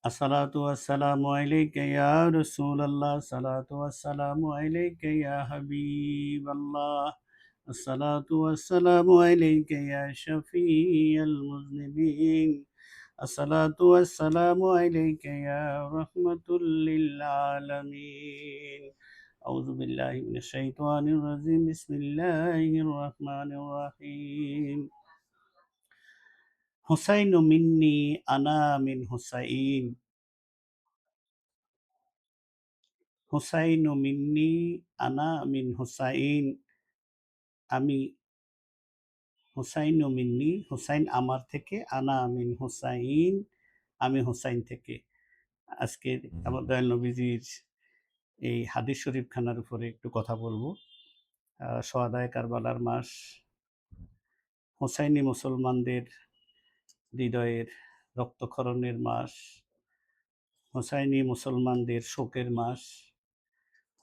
الصلاة والسلام عليك يا رسول الله الصلاة والسلام عليك يا حبيب الله الصلاة والسلام عليك يا شفيع المذنبين الصلاة والسلام عليك يا رحمة للعالمين أعوذ بالله من الشيطان الرجيم بسم الله الرحمن الرحيم حسين مني أنا من حسين হুসাইনু মিন্নি আনা মিন হুসাইন। আমি হুসাইনু মিন্নি, হুসাইন আমার থেকে, আনা মিন হুসাইন, আমি হুসাইন থেকে। আজকে আমার দয়াল নবীজির এই হাদিস শরীফ খানার উপরে একটু কথা বলবো। সোহাদায়ে কারবালার মাস, হুসাইনি মুসলমানদের হৃদয়ের রক্তক্ষরণের মাস, হুসাইনি মুসলমানদের শোকের মাস,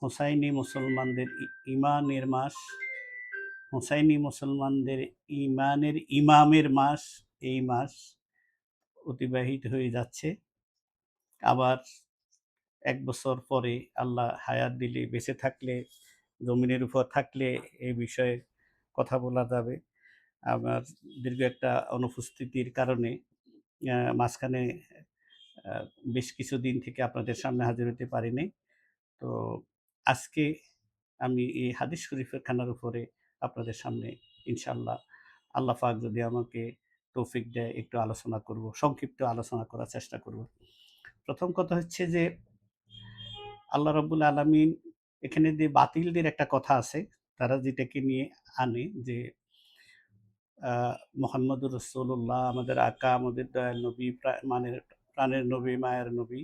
হুসাইনি মুসলমানদের ইমানের মাস, হুসাইনি মুসলমানদের ইমানের ইমামের মাস। এই মাস অতিবাহিত হয়ে যাচ্ছে। আবার ১ বছর পরে আল্লাহ হায়াত দিলে, বেঁচে থাকলে, জমিনের উপর থাকলে এই বিষয়ে কথা বলা যাবে। আমার দীর্ঘ একটা অনুপস্থিতির কারণে মাঝখানে বেশ কিছুদিন থেকে আপনাদের সামনে হাজির হতে পারি নাই। তো আজকে আমি এই হাদিস শরীফের খানার উপরে আপনাদের সামনে ইনশাআল্লাহ আল্লাহ পাক যদি আমাকে তৌফিক দেয় একটু আলোচনা করব, সংক্ষিপ্ত আলোচনা করার চেষ্টা করব। প্রথম কথা হচ্ছে যে আল্লাহ রাব্বুল আলামিন এখানে যে বাতিলদের একটা কথা আছে, তারা যেটাকে নিয়ে আনে যে মুহাম্মদুর রাসূলুল্লাহ আমাদের আকা, আমাদের দয়াল নবী, মানে প্রাণের নবী, মায়ের নবী,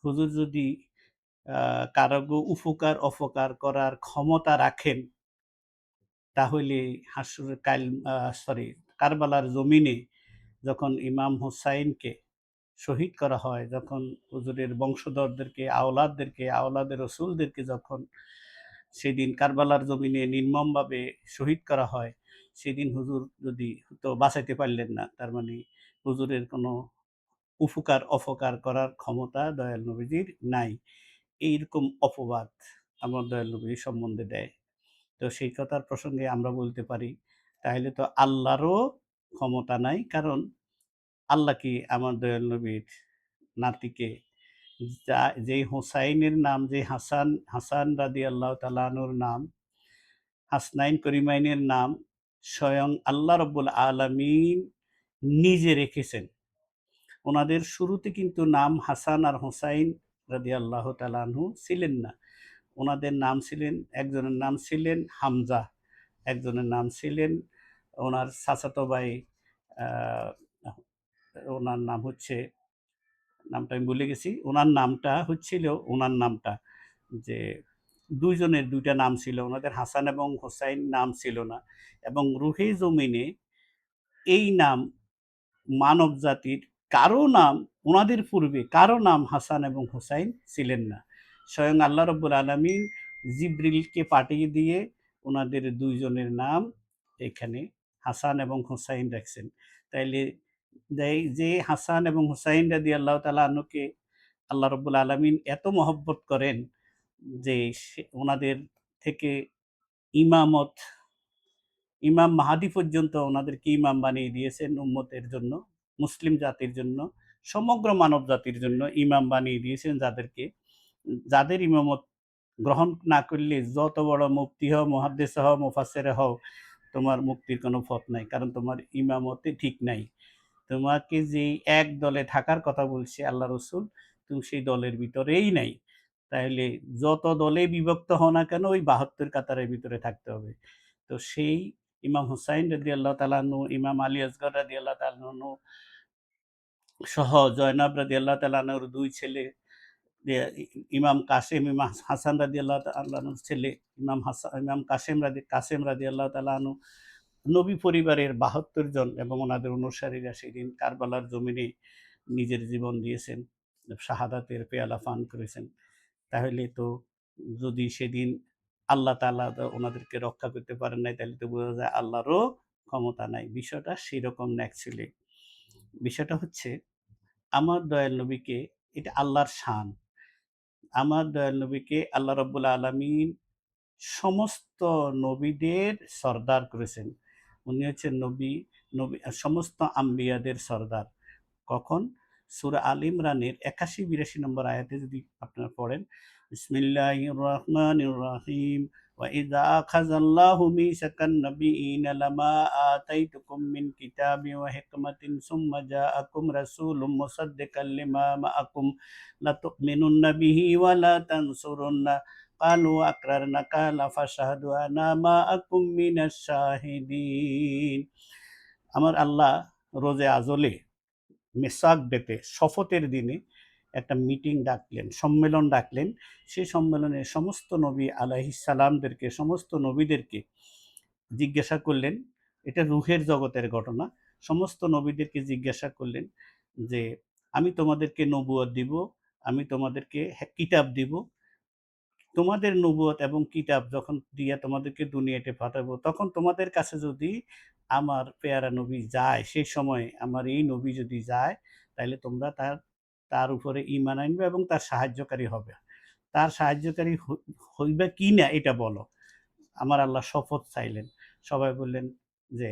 হুজুর যদি কারো উপকার অপকার করার ক্ষমতা রাখেন, তাহলে হাসরের কারবালার জমিনে যখন ইমাম হুসাইনকে শহীদ করা হয়, যখন হুজুরের বংশধরদেরকে, আওলাদদেরকে, আওলাদের রসুলদেরকে যখন সেদিন কারবালার জমিনে নির্মমভাবে শহীদ করা হয়, সেদিন হুজুর যদি তো বাঁচাইতে পারলেন না, তার মানে হুজুরের কোনো উপকার অপকার করার ক্ষমতা দয়াল নবীজির নাই। এইরকম অপবাদ আমার দয়াল নবী সম্বন্ধে দেয়। তো সেই কথার প্রসঙ্গে আমরা বলতে পারি, তাহলে তো আল্লাহরও ক্ষমতা নাই। কারণ আল্লাহ কি আমার দয়াল নবীর নাতিকে, যেই হোসাইনের নাম, যে হাসান রাদিয়াল্লাহু তাআলা আনহুর নাম, হাসনাইন করিমাইনের নাম স্বয়ং আল্লাহ রাব্বুল আলামিন নিজে রেখেছেন। ওনাদের শুরুতে কিন্তু নাম হাসান আর হোসাইন রাদিয়াল্লাহু তাআলা আনহু ছিলেন না। ওনাদের নাম ছিলেন, একজনের নাম ছিলেন হামজা, একজনের নাম ছিলেন ওনার চাচাতো ভাই, আ ওনার নাম হচ্ছে, নামটা আমি ভুলে গেছি। উনার নামটা হচ্ছিল, উনার নামটা যে ২ জনের ২ টা নাম ছিল। উনাদের হাসান এবং হোসাইন নাম ছিল না। এবং রুহে জমিনে এই নাম মানব জাতির কারো নাম, উনাদের পূর্বে কারো নাম হাসান এবং হোসাইন ছিলেন না। স্বয়ং আল্লাহ রাব্বুল আলামিন জিবরিলকে পাঠিয়ে দিয়ে উনাদের ২ জনের নাম এখানে হাসান এবং হোসাইন রাখছেন। তাইলে যে হাসান এবং হোসাইন রাদিয়াল্লাহু তাআলা আনহুকে আল্লাহ রাব্বুল আলামিন এত মহব্বত করেন যে উনাদের থেকে ইমামত, ইমাম মাহাদি পর্যন্ত ওনাদেরকে ইমাম বানিয়ে দিয়েছেন উম্মতের জন্য, মুসলিম জাতির জন্য, সমগ্র মানব জাতির জন্য ইমাম বানিয়ে দিয়েছেন যাদেরকে, যাদের ইমামত গ্রহণ না করলে যত বড় মুফতি হও, মুহাদ্দিস হও, মুফাসসির হও, তোমার মুক্তির কোনো পথ নাই। কারণ তোমার ইমামতে ঠিক নাই। তোমাকে যেই এক দলে থাকার কথা বলছে আল্লাহ রসুল, তুমি সেই দলের ভিতরেই নাই। তাইলে যত দলে বিভক্ত হও না কেন, ওই ৭২ কাতারের ভিতরে থাকতে হবে। তো সেই ইমাম হুসাইন রাদিয়াল্লাহু তাআলা আনহু, ইমাম আলী আসগর রাদিয়াল্লাহু তাআলা আনহু সহ জয়নাব রাদিয়াল্লাহু তাআলা আনহুর ২ ছেলে, যে ইমাম কাসেম, ইমাম হাসান রাদিয়াল্লাহু তাআলা আনহুর ছেলে ইমাম কাসেম রাদিয়াল্লাহু তাআলা আনহু, নবী পরিবারের ৭২ জন এবং ওনাদের অনুসারীরা সেদিন কারবালার জমিনে নিজের জীবন দিয়েছেন, শাহাদাতের পেয়ালা পান করেছেন। তাহলে তো যদি সেদিন আল্লাহ তাআলা ওনাদেরকে রক্ষা করতে পারেন নাই, তাহলে তো বোঝা যায় আল্লাহরও ক্ষমতা নাই। বিষয়টা সেরকম অ্যাকচুয়ালি। বিষয়টা হচ্ছে আমার দয়াল নবীকে, এটা আল্লাহর শান। আমার দয়াল নবীকে আল্লাহ রাব্বুল আলামিন সমস্ত নবীদের সর্দার করেছেন। উনি হচ্ছেন সমস্ত আম্বিয়াদের সর্দার। কখন? সূরা আল ইমরানের ৮১-৮২ নম্বর আয়াতে যদি আপনারা পড়েন, বিসমিল্লাহির রহমানির রহিম, ওয়া ইযা আখাযাল্লাহু মিসাকান নাবিয়্যিনা লামা আতাইতুকুম মিন কিতাবিন ওয়া হিকমাতিন সুম্মা জাআকুম রাসূলুম মুসাদ্দিকাল লিমা মাআকুম লাতু'মিনুন্না বিহি ওয়া লা তানসুরুন্না ক্বালু আকরারনা ক্বালা ফাশহাদু আনা মাআকুম মিনাশ শাহিদিন। আমার আল্লাহ রোজে আজলে মেসাক ডেতে শপথের দিনে একটা মিটিং ডাকলেন, সম্মেলন ডাকলেন। সেই সম্মেলনে সমস্ত নবী আলাইহিসসালামদেরকে, সমস্ত নবীদেরকে জিজ্ঞাসা করলেন, এটা রূহের জগতের ঘটনা। সমস্ত নবীদেরকে জিজ্ঞাসা করলেন যে, আমি তোমাদেরকে নবুয়ত দিব, আমি তোমাদেরকে কিতাব দিব। তোমাদের নবুয়ত এবং কিতাব যখন দিয়া তোমাদেরকে দুনিয়াতে পাঠাবো, তখন তোমাদের কাছে যদি আমার পেয়ারা নবী যায়, সেই সময় আমার এই নবী যদি যায়, তাইলে তোমরা তার উপরে ঈমান আনবে এবং তার সাহায্যকারী হবে। তার সাহায্যকারী হইবা কিনা এটা বলো। আমার আল্লাহ শপথ চাইলেন। সবাই বললেন যে,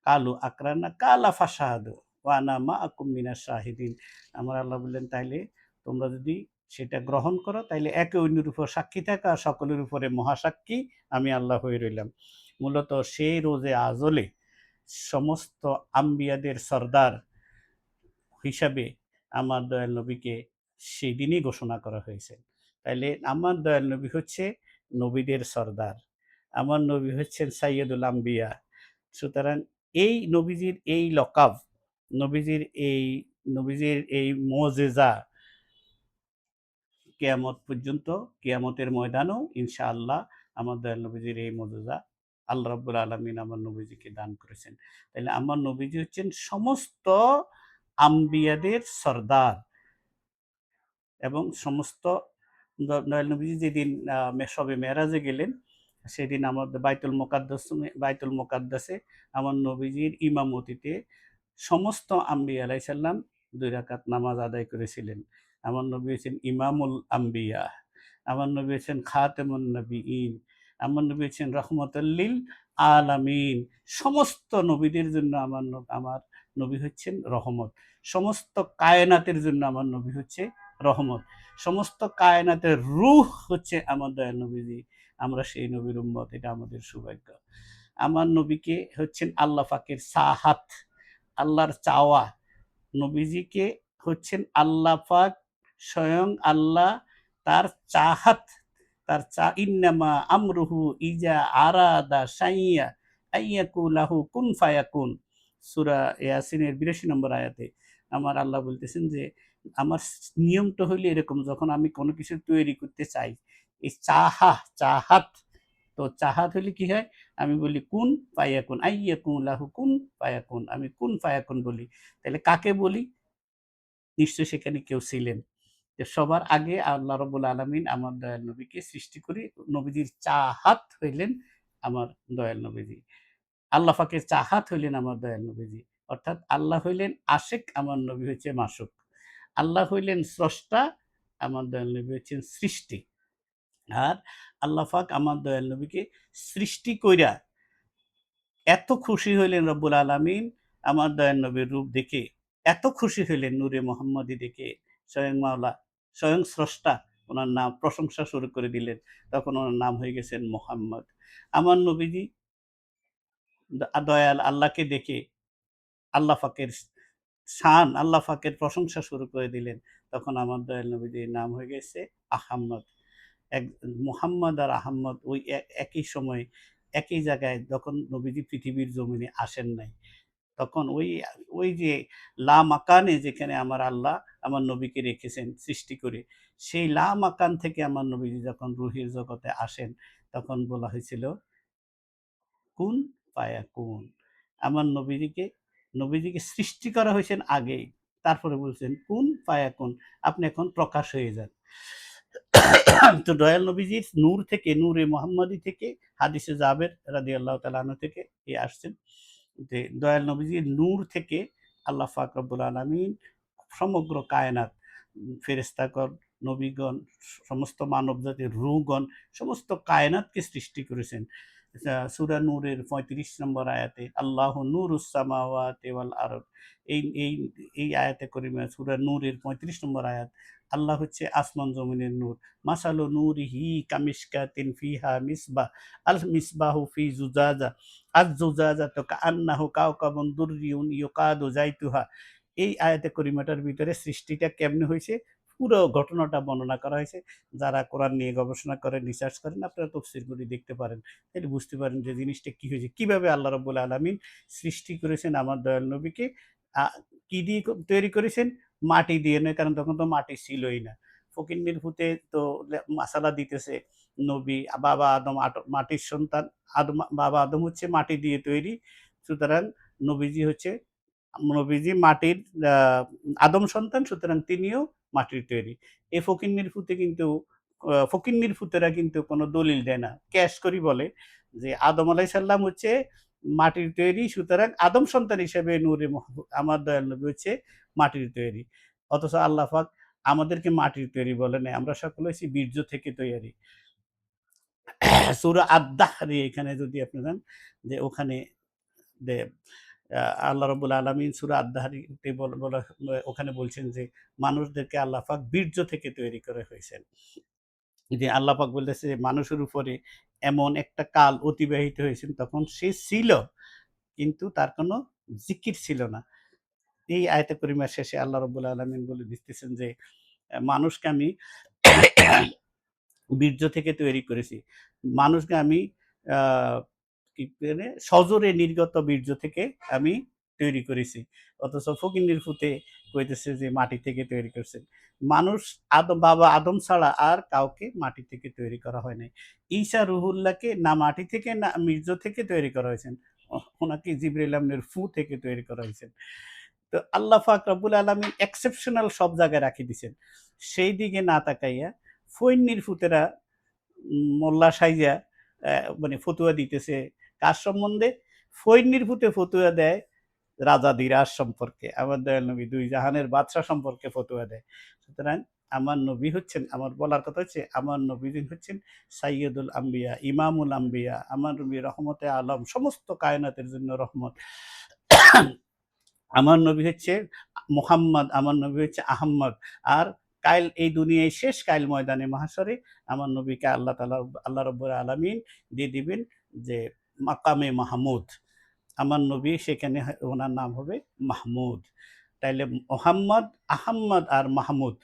কালু আকরানা কালা ফাশাহাদু ওয়া আনা মাআকুম মিনাশ শাহিদিন। আমার আল্লাহ বললেন, তাইলে তোমরা যদি সেটা গ্রহণ করো, তাইলে একে অন্যের উপর সাক্ষী থাকা, আর সকলের উপরে মহাসাক্ষী আমি আল্লাহ হয়ে রইলাম। মূলত সেই রোজে আজলে সমস্ত আম্বিয়াদের সর্দার হিসাবে আমার দয়াল নবীকে সেই দিনই ঘোষণা করা হয়েছে। তাইলে আমার দয়াল নবী হচ্ছে নবীদের সর্দার। আমার নবী হচ্ছেন সাইয়্যিদুল আম্বিয়া। সুতরাং এই নবীজির এই লকাব, নবীজির এই নবীজির এই মুজিজা কিয়ামত পর্যন্ত, কিয়ামতের ময়দানেও ইনশাআল্লাহ আমার দয়াল নবীজির এই মুজিজা আল্লাহ রাব্বুল আলামিন আমার নবীজিকে দান করেছেন। তাইলে আমার নবীজি হচ্ছেন সমস্ত আম্বিয়াদের সর্দার এবং সমস্ত দয়াল নবীজি যেদিন শবে মেরাজে গেলেন, সেদিন আমাদের বাইতুল মোকাদ্দাসে আমার নবীজির ইমামতিতে সমস্ত আম্বিয়া আলাইহিসসালাম ২ রাকাত নামাজ আদায় করেছিলেন। আমার নবী হচ্ছেন ইমামুল আম্বিয়া, আমার নবী হচ্ছেন খাতেমুন নবিয়্যিন, আমার নবী হচ্ছেন রাহমাতুল লিল আলামিন। সমস্ত নবীদের জন্য আমার নবী হচ্ছেন রহমত। সমস্ত কায়নাতের জন্য আমার নবী হচ্ছে রহমত। সমস্ত কায়নাতের রূহ হচ্ছে আমার দয়াল নবীজি। আমরা সেই নবীর উম্মত, এটা আমাদের সৌভাগ্য। আমার নবীকে হচ্ছেন আল্লাহ পাকের চাহাত, আল্লাহর চাওয়া। নবীজিকে হচ্ছেন আল্লাহ পাক স্বয়ং আল্লাহ তার চাহাত, ইন্নামা আমরুহু ইজা আরাদা শাইয়া আইয়াকুল লাহু কুন ফায়াকুন। সূরা ইয়াসিনের ৮২ নম্বর আয়াতে আমার আল্লাহ বলতেছেন যে, আমার নিয়মটা হইলো এরকম, যখন আমি কোনো কিছু তৈরি করতে চাই, এই চাহাত, তো চাহাত হইলে কি হয়? আমি বলি কুন ফায়াকুন, আইয়াকুন লাহু কুন ফায়াকুন। আমি কুন ফায়াকুন বলি। তাহলে কাকে বলি? নিশ্চয়ই সেখানে কেউ ছিলেন। যে সবার আগে আল্লাহ রাব্বুল আলামিন আমার দয়াল নবীকে সৃষ্টি করে, নবীজির চাহাত হইলেন আমার দয়াল নবীজি। আল্লাহ পাকের চাহাত হইলেন আমার দয়াল নবীজি। অর্থাৎ আল্লাহ হইলেন আশিক, আমার নবী হচ্ছে মাসুক। আল্লাহ হইলেন স্রষ্টা, আমার দয়াল নবী হচ্ছেন সৃষ্টি। আর আল্লাহ পাক আমার দয়াল নবীকে সৃষ্টি কইরা এত খুশি হইলেন রব্বুল আলামিন আমার দয়াল নবীর রূপ দেখে, এত খুশি হইলেন নূরে মোহাম্মদী দেখে, স্বয়ং মাওলা, স্বয়ং স্রষ্টা উনার নাম প্রশংসা শুরু করে দিলেন। তখন উনার নাম হয়ে গেছেন মোহাম্মদ। আমার নবীজি দয়াল আল্লাহকে দেখে আল্লাহ পাকের শান, আল্লাহ পাকের প্রশংসা শুরু করে দিলেন। তখন আমার দয়াল নবীজির নাম হয়ে গেছে আহাম্মদ। এক মুহাম্মদ আর আহাম্মদ ওই একই সময়ে একই জায়গায় যখন নবীজি পৃথিবীর জমিনে আসেন নাই, তখন ওই যে লামাকানে যেখানে আমার আল্লাহ আমার নবীকে রেখেছেন সৃষ্টি করে, সেই লামাকান থেকে আমার নবীজি যখন রুহের জগতে আসেন, তখন বলা হয়েছিল কুন ফায়াকুন। আমার নবীজিকে সৃষ্টি করা হয়েছেন আগেই। তারপরে বলছেন কুন ফায়াকুন, আপনি এখন প্রকাশ হয়ে যান। তো দয়াল নবীজির নূর থেকে, নূরে মোহাম্মদী থেকে, হাদিসে জাবের রাদিয়াল্লাহু তাআলা আনহু থেকে আসছেন যে দয়াল নবীজির নূর থেকে আল্লাহ পাক রব্বুল আলামিন সমগ্র কায়নাত, ফেরেশতাগণ, নবীগণ, সমস্ত মানবজাতির রূহগণ, সমস্ত কায়নাতকে সৃষ্টি করেছেন। সূরা নূরের ৩৫ নম্বর আয়াতে আল্লাহু নূরুস সামাওয়াতি ওয়াল আরদ। এই এই এই আয়াতে করিমা সূরা নূরের ৩৫ নম্বর আয়াত। আল্লাহ হচ্ছে আসমান জমিনের নূর। মাসালু নূরিহি কামিশকাতিন ফিহা মিসবাহ, আল মিসবাহু ফি জুজাজা, আজ জুজাজাতু কাআন্নাহু কাওকাবুন দুররিয়ুন ইউকাদু যাইতুহা। এই আয়াতে করিমাটার ভিতরে সৃষ্টিটা কেমনে হইছে পুরো ঘটনাটা বর্ণনা করা হয়েছে। যারা কোরআন নিয়ে গবেষণা করেন, রিসার্চ করেন, আপনারা তাফসীরগুলি দেখতে পারেন। তাইলে বুঝতে পারেন যে জিনিসটা কি হয়েছে। কিভাবে আল্লাহ রাব্বুল আলামিন সৃষ্টি করেছেন আমার দয়াল নবীকে। আ কি দিয়ে তৈরি করেছেন? মাটি দিয়ে নয়, কারণ তখন তো মাটি ছিলই না। ফকিন্নির ভূতে তো মাসালা দিতেছে নবী বাবা আদম মাটির সন্তান। বাবা আদম হচ্ছে মাটি দিয়ে তৈরি। সুতরাং নবীজি হচ্ছে নবীজি মাটির আ আদম সন্তান, সুতরাং তিনিও মাটির তৈরি। এই ফকিন্নির ভূতে কিন্তু ফকিন্নির ভূতেরা কিন্তু কোনো দলিল দেয় না। ক্যাশ করি বলে যে আদম আলাইহিস সালাম হচ্ছে মাটির তৈরি, সুতরাং আদম সন্তান হিসেবে নূরে আমার দয়াল নবী হচ্ছে মাটির তৈরি। অথচ আল্লাহ পাক আমাদেরকে মাটির তৈরি বলে নাই। আমরা সকলে হচ্ছি বীর্য থেকে তৈয়ারি। সূরা আদ-দাহরি এখানে যদি আপনি যান যে ওখানে যে আ আল্লাহ রাব্বুল আলামিন সূরা আদ-দাহরিতে বলা ওখানে বলছেন যে মানুষদেরকে আল্লাহ পাক বীর্য থেকে তৈরি করে হয়েছেন। যে আল্লাহ পাক বলতেছে যে মানুষের উপরে এমন একটা কাল অতিবাহিত হয়েছেন তখন সে ছিল কিন্তু তার কোনো জিকির ছিল না। এই আয়াতে করিমার শেষে আল্লাহ রাব্বুল আলামিন বলে দিতেছেন যে মানুষকে আমি বীর্য থেকে তৈরি করেছি। মানুষকে আমি আ কি করে সজোরে নির্গত বীর্য থেকে আমি তৈরি করেছি। অথচ ফকিন্নির ফুতে কইতেছে যে মাটি থেকে তৈরি করছেন। মানুষ বাবা আদম ছাড়া আর কাউকে মাটি থেকে তৈরি করা হয় নাই। ঈসা রুহুল্লাহকে না মাটি থেকে না বীর্য থেকে তৈরি করা হয়েছেন। ওনাকে জিবরাইল আমিনের ফু থেকে তৈরি করা হয়েছে। তো আল্লাহ পাক রব্বুল আলামিন এক্সেপশনাল সব জায়গায় রাখি দিছেন। সেই দিকে না তাকাইয়া ফইন্নির ফুতেরা মোল্লা সাইজা অ্যা মানে ফতুয়া দিতেছে কার সম্বন্ধে? ফইন্নির ভূতে ফতুয়া দেয় রাজা ধীরাজ সম্পর্কে। আমার দয়াল নবী ২ জাহানের বাদশা সম্পর্কে ফতুয়া দেয়। সুতরাং আমার নবী হচ্ছেন আমার বলার কথা হচ্ছে আমার নবীজি হচ্ছেন সাইয়্যিদুল আম্বিয়া, ইমামুল আম্বিয়া। আমার নবী রহমতে আলম, সমস্ত কায়নাতের জন্য রহমত। আমার নবী হচ্ছে মুহাম্মদ, আমার নবী হচ্ছে আহম্মদ। আর কাইল এই দুনিয়ায় শেষ কাইল ময়দানে মাহশরে আমার নবীকে আল্লাহ রাব্বুল আলামিন দিয়ে দিবেন যে মাকামে মাহমুদ। আমার নবী সেখানে উনার নাম হবে মাহমুদ। তাইলে মোহাম্মদ, আহাম্মদ আর মাহমুদ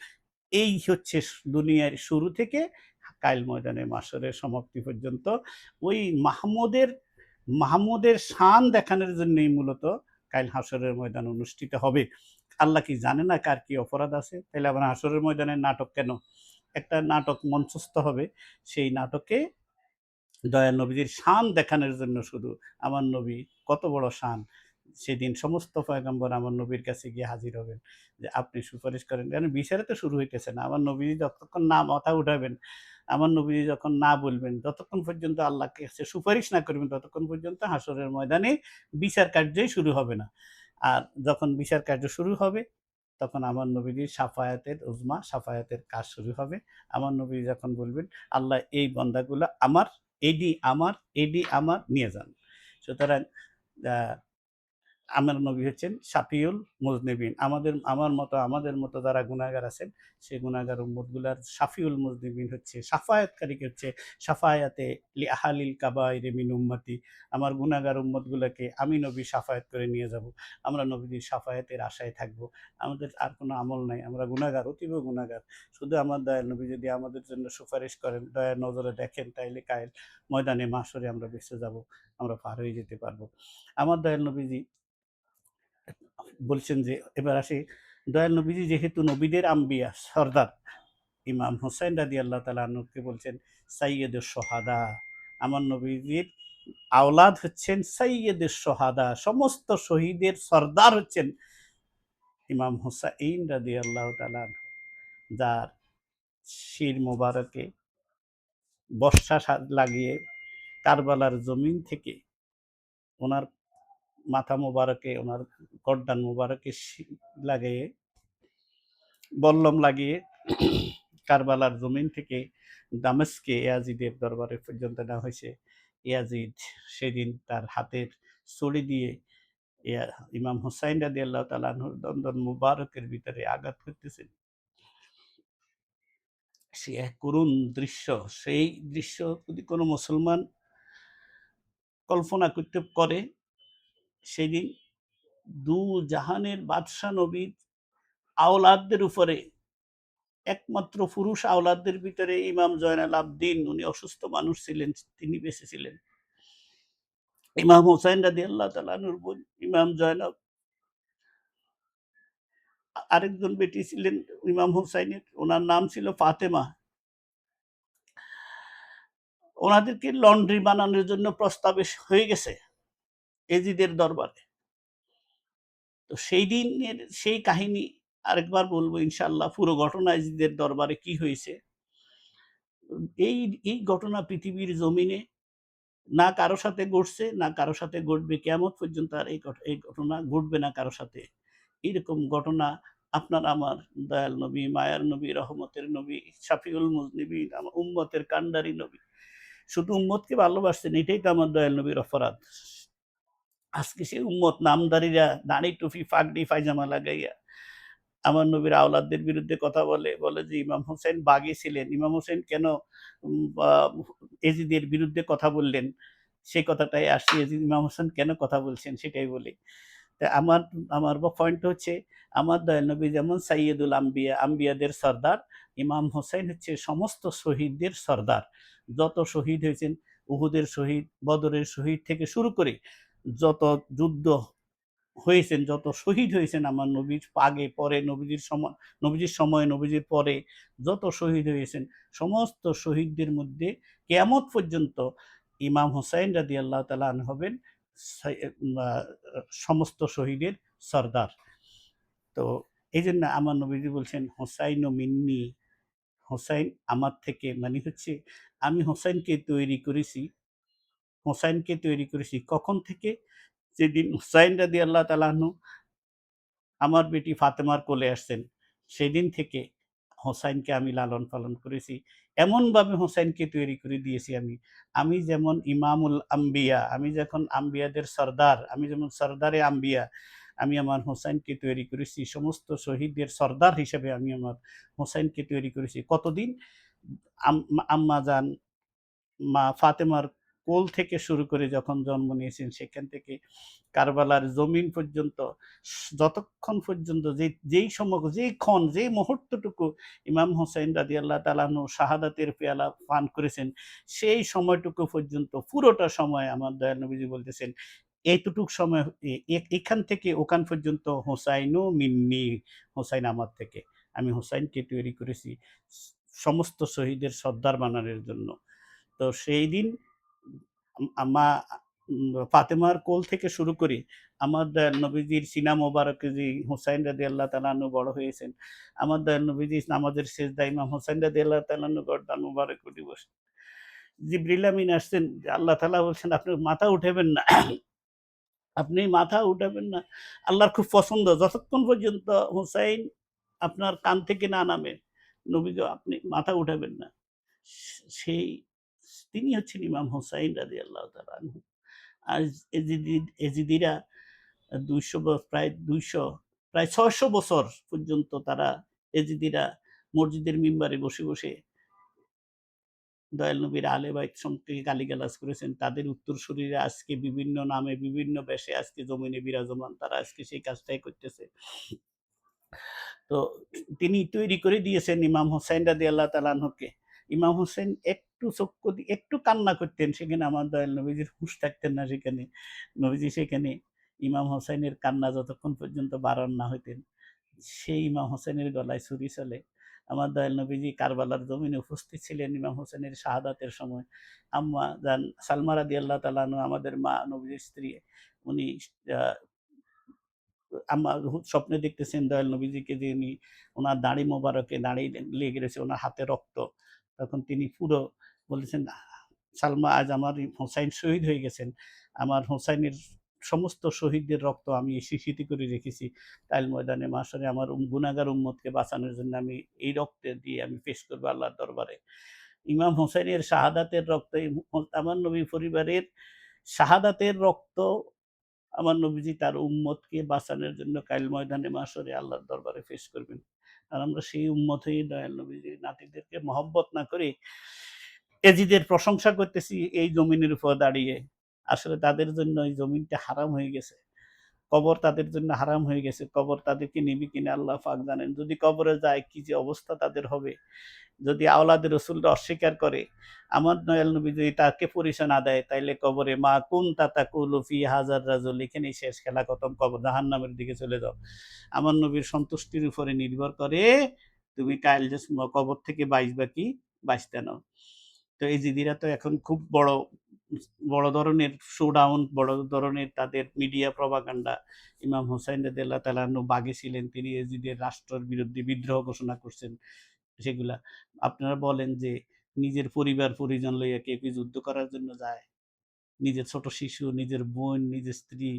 এই হচ্ছে দুনিয়ার শুরু থেকে কাইল ময়দানে মাহশরের সমাপ্তি পর্যন্ত ওই মাহমুদের শান দেখানোর জন্যই মূলত কাইল হাসরের ময়দান অনুষ্ঠিত হবে। আল্লাহ কি জানে না কার কি অপরাধ আছে? তাইলে আবার হাসরের ময়দানের নাটক কেন? একটা নাটক মঞ্চস্থ হবে। সেই নাটকে দয়াল নবীজির শান দেখানোর জন্য শুধু আমার নবী কত বড় শান। সেদিন সমস্ত পয়গম্বর আমার নবীর কাছে গিয়ে হাজির হবেন। যে আপনি সুপারিশ করেন। কারণ বিচারে তো শুরু হইতেছে না। আমার নবীজি যতক্ষণ না মাথা উঠাবেন, আমার নবীজি যখন না বলবেন, যতক্ষণ পর্যন্ত আল্লাহর কাছে সুপারিশ না করবেন, ততক্ষণ পর্যন্ত হাসরের ময়দানে বিচার কার্যই শুরু হবে না। আর যখন বিচার কার্য শুরু হবে, তখন আমার নবীজির শাফায়াতের উজমা, শাফায়াতের কাজ শুরু হবে। আমার নবী যখন বলবেন, "আল্লাহ এই বান্দাগুলা আমার, এডি আমার, এডি আমার, নিয়ে যান।" সুতরাং আ আমার নবী হচ্ছেন শাফিউল মুজনিবিন। আমাদের মতো যারা গুনাহগার আছেন, সেই গুনাহগার উম্মতগুলার শাফিউল মুজনিবিন হচ্ছে শাফায়াতকারী হচ্ছে শাফায়াতে লি আহালিল কাবাইরি মিন উম্মতি। আমার গুনাহগার উম্মতগুলাকে আমি নবী শাফায়াত করে নিয়ে যাবো। আমরা নবীজির শাফায়াতের আশায় থাকবো। আমাদের আর কোনো আমল নাই। আমরা গুনাহগার, অতীব গুনাহগার। শুধু আমার দয়াল নবী যদি আমাদের জন্য সুপারিশ করেন, দয়ার নজরে দেখেন, তাইলে কাইল ময়দানে মাহশরে আমরা বেঁচে যাবো। আমরা পার হয়ে যেতে পারবো। আমার দয়াল নবীজি বলছেন যে এবার আসি দয়াল নবীজি যেহেতু নবীদের আম্বিয়া সর্দার ইমাম হুসাইন রাদিয়াল্লাহু তাআলা আনহুকে বলছেন সাইয়্যিদুশ সোহাদা। আমার নবীজির আওলাদ হচ্ছেন সাইয়্যিদুশ সোহাদা, সমস্ত শহীদের সর্দার হচ্ছেন ইমাম হুসাইন রাদিয়াল্লাহু তাআলা আনহু, যার শির মোবারকে বর্শা লাগিয়ে কারবালার জমিন থেকে ওনার মাথা মোবারকে, ওনার গর্দান মোবারকে লাগিয়ে বল্লম লাগিয়ে কারবালার জমিন থেকে দামেস্কে ইয়াজিদের দরবারে পর্যন্ত নেওয়া হয়েছে। ইয়াজিদ সেদিন তার হাতের ছড়ি দিয়ে ইমাম হুসাইন রাদিয়াল্লাহু তাআলা আনহুর দন্দন মুবারকের ভিতরে আঘাত করতেছেন। সে এক করুণ দৃশ্য। সেই দৃশ্য যদি কোনো মুসলমান কল্পনা করতে করে, সেদিন দু জাহানের বাদশা নবীর আওলাদদের উপরে একমাত্র পুরুষ আওলাদদের ভিতরে ইমাম জয়নাল আবদিন, উনি অসুস্থ মানুষ ছিলেন, তিনি বেঁচে ছিলেন। ইমাম হুসাইন রাদিয়াল্লাহু তাআলা আনহুর বোন ইমাম জয়নব, আরেকজন বেটি ছিলেন ইমাম হুসাইনের, ওনার নাম ছিল ফাতেমা। ওনাদেরকে লন্ড্রি বানানোর জন্য প্রস্তাব হয়ে গেছে এজিদের দরবারে। তো সেই দিনের সেই কাহিনী আরেকবার বলবো ইনশাআল্লাহ, পুরো ঘটনা এজিদের দরবারে কি হয়েছে। এই এই ঘটনা পৃথিবীর জমিনে না কারো সাথে ঘটছে, না কারো সাথে ঘটবে। কিয়ামত পর্যন্ত আর এই ঘটনা ঘটবে না কারো সাথে। এরকম ঘটনা আপনার আমার দয়াল নবী, মায়ার নবী, রহমতের নবী, শাফিউল মুজনিবিন, আমার উম্মতের কান্ডারি নবী। শুধু উম্মতকে ভালোবাসতেন, এটাই তো আমার দয়াল নবীর অপরাধ। আজকে সেই উম্মত নামধারীরা দাড়ি, টুপি, পাগড়ি, পায়জামা লাগাইয়া আমার নবীর আওলাদদের বিরুদ্ধে কথা বলে, বলে যে ইমাম হোসেন বাগী ছিলেন। ইমাম হোসেন কেন এজিদের বিরুদ্ধে কথা বললেন? সেই কথাটাই আসছি। ইমাম হোসেন কেন কথা বলছেন সেটাই বলি। তা আমার আমার পয়েন্ট হচ্ছে, আমার দয়াল নবী যেমন সাইয়্যিদুল আম্বিয়া, আম্বিয়াদের সর্দার, ইমাম হোসেন হচ্ছে সমস্ত শহীদদের সর্দার। যত শহীদ হয়েছেন, উহুদের শহীদ, বদরের শহীদ থেকে শুরু করে যত যুদ্ধ হয়েছেন, যত শহীদ হয়েছেন আমার নবীর আগে পরে, নবীজির সময়, নবীজির পরে যত শহীদ হয়েছেন, সমস্ত শহীদদের মধ্যে কিয়ামত পর্যন্ত ইমাম হুসাইন রাদিয়াল্লাহু তাআলা আনহু হবেন সমস্ত শহীদের সর্দার। তো এইজন্য আমার নবীজি বলছেন, "হোসাইনু মিন্নি", হোসাইন আমার থেকে, মানে হচ্ছে আমি হোসাইনকে তৈরি করেছি। কখন থেকে? যেদিন হুসাইন রাদিয়াল্লাহু তাআলা আনহু আমার বেটি ফাতেমার কোলে আসছেন, সেদিন থেকে হোসাইনকে আমি লালন-পালন করেছি। এমনভাবে হোসাইনকে তৈরি করে দিয়েছি আমি। আমি যেমন ইমামুল আম্বিয়া, আমি যখন আম্বিয়াদের সর্দার, আমি যেমন সর্দারে আম্বিয়া, আমি আমার হোসাইনকে তৈরি করেছি সমস্ত শহীদদের সর্দার হিসেবে, আমি আমার হোসাইনকে তৈরি করেছি। কতদিন? আম্মা জান মা ফাতেমার কোল থেকে শুরু করে যখন জন্ম নিয়েছেন, সেখান থেকে কারবালার জমিন পর্যন্ত, যতক্ষণ পর্যন্ত যেই ক্ষণ, যেই মুহূর্তটুকু ইমাম হোসেন রাদিয়াল্লাহু তাআলা আনহু শাহাদাতের পেয়ালা পান করেছেন, সেই সময়টুকু পর্যন্ত পুরোটা সময় আমার দয়াল নবীজি বলতেছেন, এইতটুক সময় এখান থেকে ওখান পর্যন্ত হোসাইনু মিন্নি, হোসাইন আমার থেকে। আমি হোসাইনকে তৈরি করেছি সমস্ত শহীদের সর্দার বানানোর জন্য। তো সেইদিন মা ফাতেমার কোল থেকে শুরু করে আমার দয়াল নবীজির সিনা মোবারকে যে হুসাইন রাদিয়াল্লাহু তাআলা আনহু বড় হয়েছেন, আমার দয়াল নবীজি নামাজের সেজদায় ইমাম হুসাইন রাদিয়াল্লাহু তাআলা আনহু গর্দান মোবারক উঠে বসে। জিবরিল আমিন আসছেন, আল্লাহ তাআলা বলছেন, "আপনি মাথা উঠাবেন না, আপনি মাথা উঠাবেন না।" আল্লাহর খুব পছন্দ, যতক্ষণ পর্যন্ত হুসাইন আপনার কান থেকে না নামে, নবী গো আপনি মাথা উঠাবেন না। সেই তিনি হচ্ছেন ইমাম হুসাইন রাদিয়াল্লাহু তাআলা আনহু। আর এজিদিরা ৬০০ বছর পর্যন্ত তারা, এজিদিরা মসজিদের মিম্বারে বসে, বসে দয়াল নবীর আহলে বাইত সম্পর্কে গালিগালাজ করেছেন। তাদের উত্তরসূরিরা আজকে বিভিন্ন নামে, বিভিন্ন বেশে আজকে জমিনে বিরাজমান। তারা আজকে সেই কাজটাই করতেছে। তো তিনি তৈরি করে দিয়েছেন ইমাম হোসাইন রাদিয়াল্লাহু তাআলা আনহুকে। ইমাম হোসেন একটু চক্ষু দিয়ে একটু কান্না করতেন, সেখানে আমার দয়াল নবীজির হুঁশ থাকতেন না সেখানে। নবীজি সেখানে ইমাম হোসাইনের কান্না যতক্ষণ পর্যন্ত বারণ না হইতেন, সেই ইমাম হোসেনের গলায় ছুরি চলে। আমার দয়াল নবীজি কারবালার জমিনে উপস্থিত ছিলেন ইমাম হোসেনের শাহাদাতের সময়। আম্মা জান সালমা রাদিয়াল্লাহু তাআলা আনহা, আমাদের মা নবীজির স্ত্রী, উনি আ আম্মা স্বপ্নে দেখতেছেন দয়াল নবীজিকে, যে উনি উনার দাড়ি মোবারকে দাড়ি লেগে গেছে, উনার হাতে রক্ত। তখন তিনি পুরো বলেছেন, সালমা আজ আমার হোসাইন শহীদ হয়ে গেছেন। আমার হোসাইনের সমস্ত শহীদদের রক্ত আমি শিশিতে করে রেখেছি। তাইল ময়দানে মাশরে আমার গুনাহগার উম্মতকে বাঁচানোর জন্য আমি এই রক্তে দিয়ে আমি পেশ করব আল্লাহর দরবারে। ইমাম হোসেনের শাহাদাতের রক্ত আমার নবী পরিবারের শাহাদাতের রক্ত আমার নবীজি তার উম্মতকে বাঁচানোর জন্য কাইল ময়দানে মাশরে আল্লাহর দরবারে পেশ করবেন। আর আমরা সেই উম্মত হয়ে দয়াল নবীজির নাতিদেরকে মহব্বত না করে এজিদের প্রশংসা করতেছি এই জমিনের উপর দাঁড়িয়ে। আসলে তাদের জন্য এই জমিনটা হারাম হয়ে গেছে। কবর তাদের জন্য হারাম হয়ে গেছে। কবর তাদেরকে নিবে কিনা আল্লাহ পাক জানেন। যদি কবরে যায় কি যে অবস্থা তাদের হবে। যদি আওলাদে রসুলরা অস্বীকার করে, আমার দয়াল নবী যদি তাকে পরিচয় না দেয়, তাইলে কবরে মা কুনতা তাকুলু ফি হাযার রাজুল, এখানেই শেষ, খেলা খতম, কবর জাহান্নামের দিকে চলে যাও। আমার নবীর সন্তুষ্টির উপরে নির্ভর করে তুমি কাইল যে কবর থেকে বাঁচবা কি বাঁচতে নাও। তো এই জিদিরা তো এখন খুব বড় ধরনের শোডাউন, বড় ধরনের তাদের মিডিয়া প্রপাগান্ডা। ইমাম হোসাইন রাদিয়াল্লাহু তাআলা আনহু বাগে ছিলেন, তিনি এজিদের রাষ্ট্রের বিরুদ্ধে বিদ্রোহ ঘোষণা করছেন। সেগুলা আপনারা বলেন যে নিজের পরিবার পরিজন লইয়া কেউ কি যুদ্ধ করার জন্য যায়? নিজের ছোট শিশু, নিজের বোন, নিজের স্ত্রী,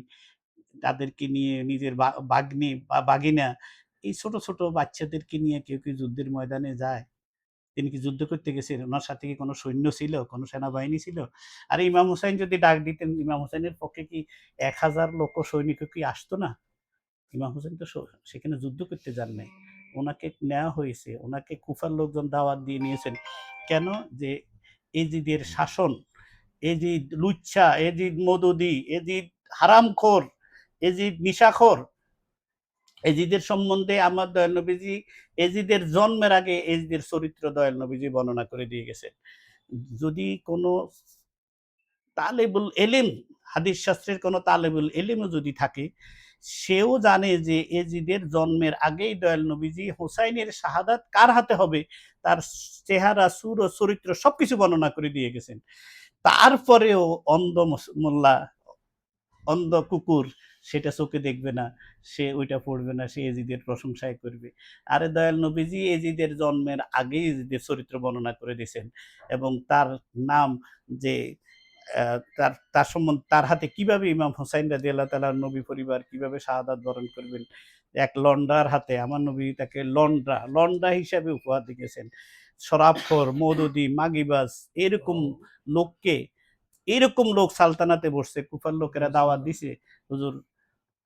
তাদেরকে নিয়ে নিজের ভাগ্নি বা ভাগিনা, এই ছোট, ছোট বাচ্চাদেরকে নিয়ে কেউ কি যুদ্ধের ময়দানে যায়? তিনি কি যুদ্ধ করতে গেছেন? উনার সাথে কি কোনো সৈন্য ছিল? কোনো সেনাবাহিনী ছিল? আর ইমাম হুসাইন যদি ডাক দিতেন, ইমাম হুসাইনের পক্ষে কি ১,০০০ লোক সৈনিকও কি আসতো না? ইমাম হোসেন তো সেখানে যুদ্ধ করতে যান নাই। উনাকে নেওয়া হয়েছে। উনাকে কুফার লোকজন দাওয়াত দিয়ে নিয়েছেন। কেন? যে এজিদের শাসন, এজিদ লুচ্ছা, এজিদ মদদি, এজিদ হারামখোর, এজিদ নিশাখোর, এজিদের সম্বন্ধে আমার দয়াল নবীজি এজিদের জন্মের আগে এজিদের চরিত্র দয়াল নবীজি বর্ণনা করে দিয়ে গেছেন। যদি কোনো তালেবুল এলিম, হাদিস শাস্ত্রের কোনো তালেবুল এলিমও যদি থাকে, সেও জানে যে এজিদের জন্মের আগেই দয়াল নবীজি হোসাইনের শাহাদাত কার হাতে হবে তার চেহারা, সুর ও চরিত্র সবকিছু বর্ণনা করে দিয়ে গেছেন। তারপরেও অন্ধ মোল্লা, অন্ধ কুকুর সেটা চোখে দেখবে না, সে ওইটা পড়বে না, সে এজিদের প্রশংসাই করবে। আরে দয়াল নবীজি এজিদের জন্মের আগেই এজিদের চরিত্র বর্ণনা করে দিয়েছেন এবং তার নাম যে তার তার সম্বন্ধে তার হাতে কিভাবে ইমাম হোসাইন রাদিয়াল্লাহু তাআলার নবী পরিবার কিভাবে শাহাদাত বরণ করবেন। এক লন্ডার হাতে আমার নবী তাকে লন্ডা হিসাবে উপহার দিয়েছেন। শরাবখোর, মওদুদি, মাগিবাজ এরকম লোককে, এরকম লোক সালতানাতে বসছে, কুফার লোকেরা দাওয়াত দিছে, হুজুর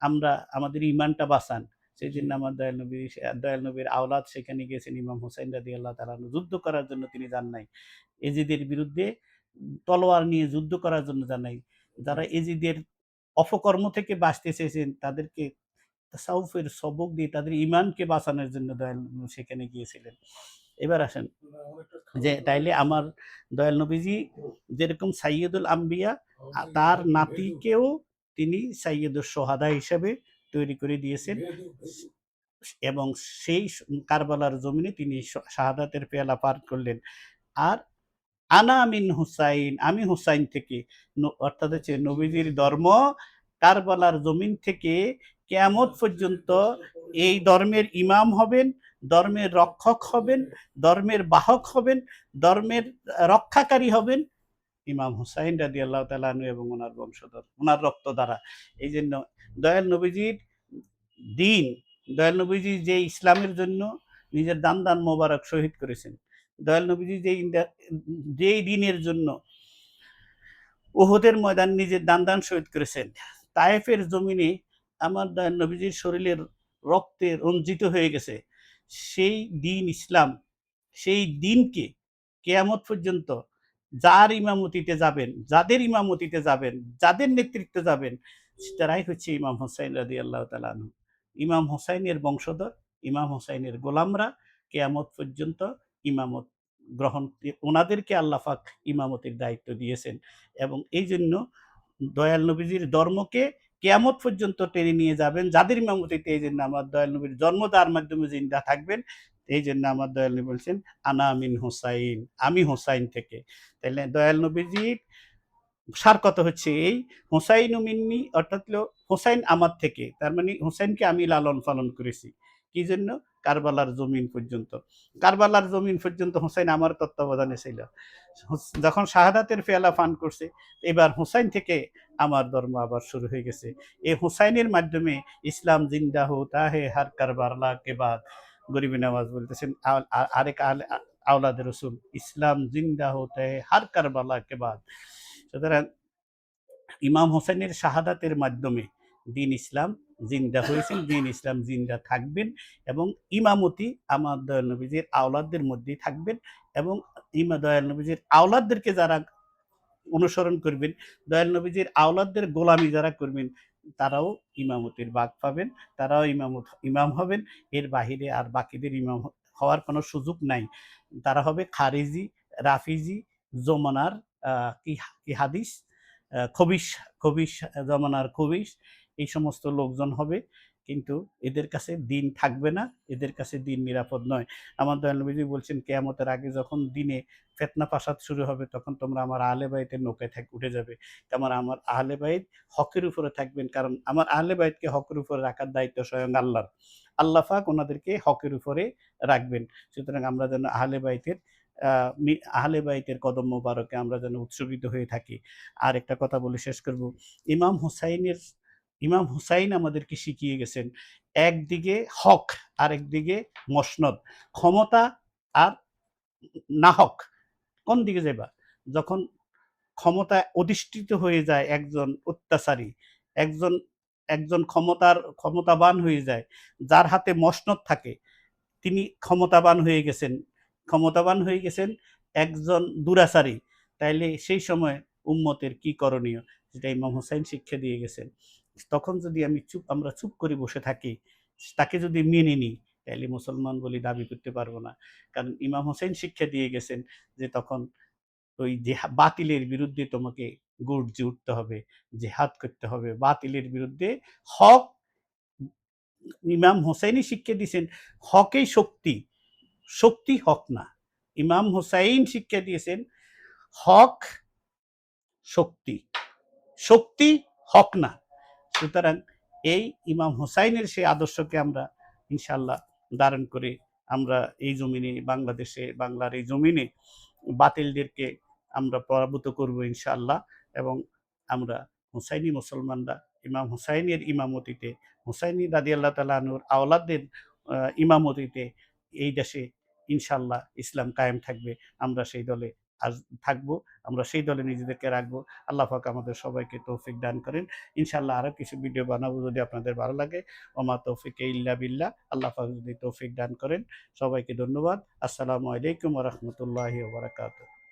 আমরা আমাদের ঈমানটা বাঁচান। সেজন্য আমার দয়াল নবীর আওলাদ সেখানে গিয়েছেন। ইমাম হোসাইন রাদিয়াল্লাহু তাআলা আনহু যুদ্ধ করার জন্য তিনি যান নাই। এজিদের বিরুদ্ধে তলোয়ার নিয়ে যুদ্ধ করার জন্য যান নাই। যারা এজিদের অপকর্ম থেকে বাঁচতে চেয়েছেন তাদেরকে তাসাউফের সবক দিয়ে তাদের ঈমানকে বাঁচানোর জন্য দয়াল সেখানে গিয়েছিলেন। এবার আসেন যে তাইলে আমার দয়াল নবীজি যেরকম সাইয়্যিদুল আম্বিয়া, তার নাতিকেও তিনি সাইয়্যিদুশ সোহাদা হিসেবে তৈরি করে দিয়েছেন এবং সেই কারবালার জমিনে তিনি শাহাদাতের পেয়ালা পার করলেন। আর আনা মিন হুসাইন, আমি হুসাইন থেকে, অর্থাৎ হচ্ছে নবীজির ধর্ম কারবালার জমিন থেকে কিয়ামত পর্যন্ত এই ধর্মের ইমাম হবেন, ধর্মের রক্ষক হবেন, ধর্মের বাহক হবেন, ধর্মের রক্ষাকারী হবেন ইমাম হুসাইন রাদিয়াল্লাহু তাআলা আনহু এবং ওনার বংশধর, ওনার রক্ত দ্বারা। এই জন্য দয়াল নবীজির দিন, দয়াল নবীজি যে ইসলামের জন্য নিজের দান মোবারক শহীদ করেছেন, দয়াল নবীজি যেই দিনের জন্য উহুদের ময়দান নিজের দান শহীদ করেছেন, তায়েফের জমিনে আমার দয়াল নবীজির শরীরের রক্তে রঞ্জিত হয়ে গেছে, সেই দিন ইসলাম, সেই দিনকে কেয়ামত পর্যন্ত যার ইমামতিতে যাবেন, যাদের ইমামতিতে যাবেন, যাদের নেতৃত্বে যাবেন, তারাই হচ্ছে ইমাম হোসাইন রাদিয়াল্লাহু তাআলা আনহু। ইমাম হোসাইনের বংশধর, ইমাম হোসাইনের গোলামরা কেয়ামত পর্যন্ত ইমামত গ্রহণ, ওনাদেরকে আল্লাহ পাক ইমামতির দায়িত্ব দিয়েছেন এবং এই জন্য দয়াল নবীজির ধর্মকে কেয়ামত পর্যন্ত টেনে নিয়ে যাবেন যাদের ইমামতিতে। এই জন্য আমার দয়াল নবীর জন্ম তার মাধ্যমে জিন্দা থাকবেন। এই জন্য আমার দয়াল নবী বলছেন আনা মিন হোসাইন, আমি হোসাইন থেকে। তাইলে দয়াল নবীজির সার কথা হচ্ছে এই, হোসাইন মিন্নি অর্থাৎ হোসাইন আমার থেকে, তার মানে হোসাইনকে আমি লালন পালন করেছি। কি জন্য? কারবালার জমিন পর্যন্ত। কারবালার জমিন পর্যন্ত হুসাইন আমার তত্ত্বাবধানে ছিল। যখন শাহাদাতের পেয়ালা পান করছে, এবার হুসাইন থেকে আমার ধর্ম আবার শুরু হয়ে গেছে। এই হুসাইনের মাধ্যমে ইসলাম জিন্দা হোতা হে হার কারবালা কে বাদ। গরিবী নওয়াজ বলতেছেন আরেক আওলাদ রসুল, ইসলাম জিন্দা হোতা হে হার কারবালা কে বাদ। সুতরাং ইমাম হোসেনের শাহাদাতের মাধ্যমে দিন ইসলাম জিন্দা হয়েছেন, দিন ইসলাম জিন্দা থাকবেন, এবং ইমামতি আমার দয়াল নবীজির আওলাদদের মধ্যেই থাকবেন, এবং দয়াল নবীজির আওলাদদেরকে যারা অনুসরণ করবেন, দয়াল নবীজির আওলাদদের গোলামি যারা করবেন, তারাও ইমামতির ভাগ পাবেন, তারাও ইমাম হবেন। এর বাহিরে আর বাকিদের ইমাম হওয়ার কোনো সুযোগ নাই। তারা হবে খারিজি, রাফিজি, জমানার কি কি হাদিস, খবিশ খবিশ জমানার খবিশ, এই সমস্ত লোকজন হবে। কিন্তু এদের কাছে দিন থাকবে না, এদের কাছে দিন নিরাপদ নয়। আমার দয়াল নবীজি বলছেন, কেয়ামতের আগে যখন দিনে ফেতনা ফাসাদ শুরু হবে, তখন তোমরা আমার আহলে বাইতের নৌকায় উঠে যাবে। আমার আহলে বাইত হকের উপরে থাকবেন, কারণ আমার আহলে বাইতকে হকের উপরে রাখার দায়িত্ব স্বয়ং আল্লাহর। আল্লাহ পাক ওনাদেরকে হকের উপরে রাখবেন। সুতরাং আমরা যেন আহলে বাইতের কদম মোবারকে আমরা যেন উৎসর্গিত হয়ে থাকি। আর একটা কথা বলে শেষ করব। ইমাম হুসাইনের ইমাম হুসাইন আমাদেরকে শিখিয়ে গেছেন, একদিকে হক, আরেকদিকে মসনদ। ক্ষমতা আর নাহক, কোন দিকে যাইবা? যখন ক্ষমতায় অধিষ্ঠিত হয়ে যায় একজন অত্যাচারী, একজন একজন ক্ষমতাবান হয়ে যায়, যার হাতে মসনদ থাকে, তিনি ক্ষমতাবান হয়ে গেছেন একজন দুরাচারী। তাইলে সেই সময় উম্মতের কি করণীয়? যেটা ইমাম হুসাইন শিক্ষা দিয়ে গেছেন। তখন যদি আমরা চুপ করে বসে থাকি, তাকে যদি মেনে নিই, তাইলে মুসলমান বলে দাবি করতে পারবো না। কারণ ইমাম হুসাইন শিক্ষা দিয়ে গেছেন যে তখন ওই বাতিলের বিরুদ্ধে তোমাকে গর্জে উঠতে হবে, জেহাদ করতে হবে বাতিলের বিরুদ্ধে। হক, ইমাম হোসাইনই শিক্ষা দিয়েছেন, হকই শক্তি, শক্তি হক না। ইমাম হোসাইন শিক্ষা দিয়েছেন হক শক্তি, শক্তি হক না। সুতরাং এই ইমাম হোসাইনের সেই আদর্শকে আমরা ইনশাল্লাহ ধারণ করে আমরা এই জমিনে, বাংলাদেশে, বাংলার এই জমিনে বাতিলদেরকে আমরা পরাভূত করব ইনশাআল্লাহ। এবং আমরা হুসাইনি মুসলমানরা ইমাম হুসাইনের ইমামতিতে, হুসাইনি রাদিয়াল্লাহু তাআলা আনহুর আওলাদদের ইমামতিতে এই দেশে ইনশাআল্লাহ ইসলাম কায়েম থাকবে। আমরা সেই দলে আজ থাকবো, আমরা সেই দলে নিজেদেরকে রাখবো। আল্লাহ পাক আমাদের সবাইকে তৌফিক দান করেন। ইনশাআল্লাহ আরো কিছু ভিডিও বানাবো যদি আপনাদের ভালো লাগে। ওমা তৌফিকে ইল্লা বিল্লাহ। আল্লাহ পাক যদি তৌফিক দান করেন। সবাইকে ধন্যবাদ। আসসালামু আলাইকুম ওয়া রাহমাতুল্লাহি ওয়া বারাকাতুহু।